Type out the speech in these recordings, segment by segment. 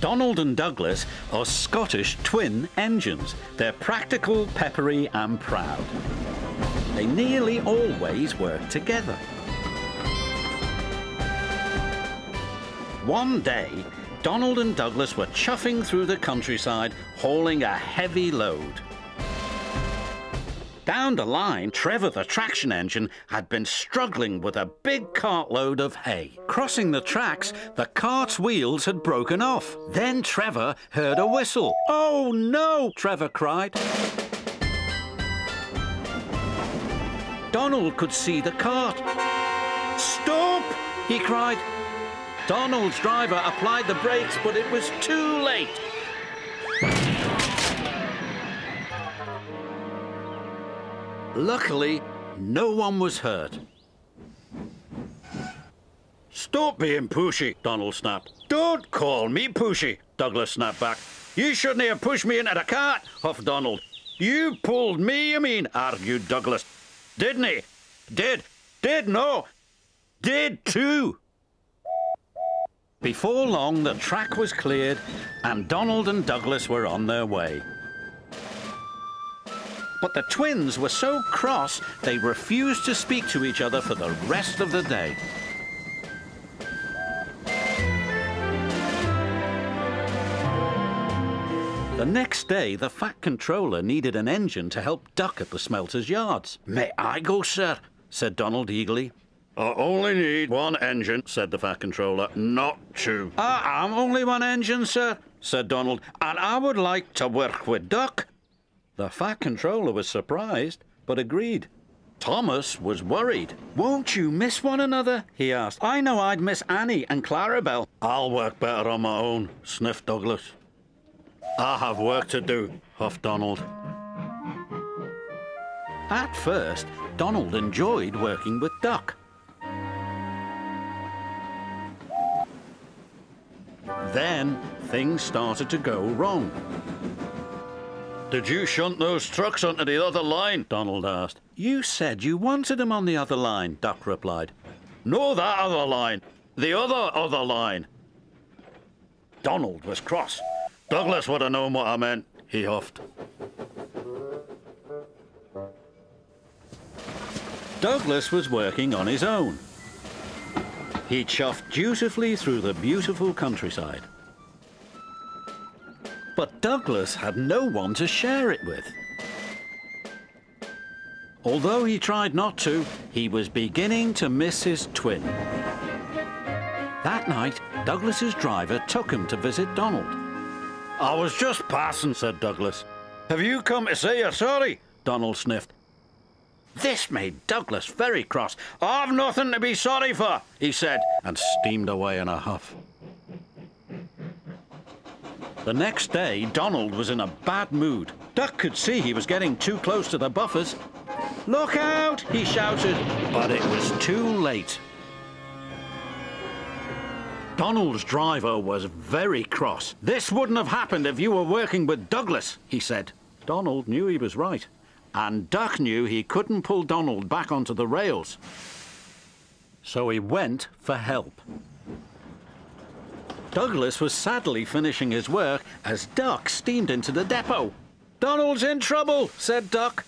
Donald and Douglas are Scottish twin engines. They're practical, peppery and proud. They nearly always work together. One day, Donald and Douglas were chuffing through the countryside, hauling a heavy load. Down the line, Trevor, the traction engine, had been struggling with a big cartload of hay. Crossing the tracks, the cart's wheels had broken off. Then Trevor heard a whistle. "Oh no!" Trevor cried. Donald could see the cart. "Stop!" he cried. Donald's driver applied the brakes, but it was too late. Luckily, no one was hurt. "Stop being pushy," Donald snapped. "Don't call me pushy," Douglas snapped back. "You shouldn't have pushed me into the cart," huffed Donald. "You pulled me, you mean," argued Douglas. "Didn't he?" Did, no. Did too." Before long, the track was cleared and Donald and Douglas were on their way. But the twins were so cross, they refused to speak to each other for the rest of the day. The next day, the Fat Controller needed an engine to help Duck at the smelter's yards. "May I go, sir?" said Donald eagerly. "I only need one engine," said the Fat Controller, "not two." "I'm only one engine, sir," said Donald, "and I would like to work with Duck." The Fat Controller was surprised, but agreed. Thomas was worried. "Won't you miss one another?" he asked. "I know I'd miss Annie and Clarabelle." "I'll work better on my own," sniffed Douglas. "I have work to do," huffed Donald. At first, Donald enjoyed working with Duck. Then, things started to go wrong. "Did you shunt those trucks onto the other line?" Donald asked. "You said you wanted them on the other line," Duck replied. "No, that other line. The other line." Donald was cross. "Douglas would have known what I meant," he huffed. Douglas was working on his own. He chuffed dutifully through the beautiful countryside. But Douglas had no one to share it with. Although he tried not to, he was beginning to miss his twin. That night, Douglas's driver took him to visit Donald. "I was just passing," said Douglas. "Have you come to say you're sorry?" Donald sniffed. This made Douglas very cross. "I've nothing to be sorry for," he said, and steamed away in a huff. The next day, Donald was in a bad mood. Duck could see he was getting too close to the buffers. "Look out!" he shouted, but it was too late. Donald's driver was very cross. "This wouldn't have happened if you were working with Douglas," he said. Donald knew he was right, and Duck knew he couldn't pull Donald back onto the rails. So he went for help. Douglas was sadly finishing his work as Duck steamed into the depot. "Donald's in trouble," said Duck.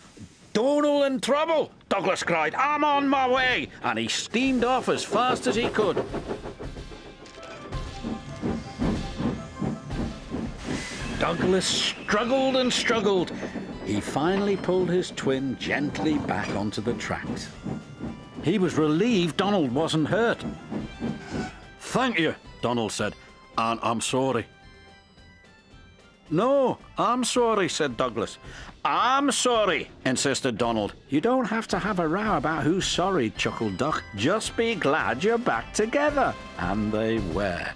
"Donald in trouble!" Douglas cried. "I'm on my way!" And he steamed off as fast as he could. Douglas struggled and struggled. He finally pulled his twin gently back onto the tracks. He was relieved Donald wasn't hurt. "Thank you," Donald said, "and I'm sorry." "No, I'm sorry," said Douglas. "I'm sorry," insisted Donald. "You don't have to have a row about who's sorry," chuckled Duck. "Just be glad you're back together." And they were.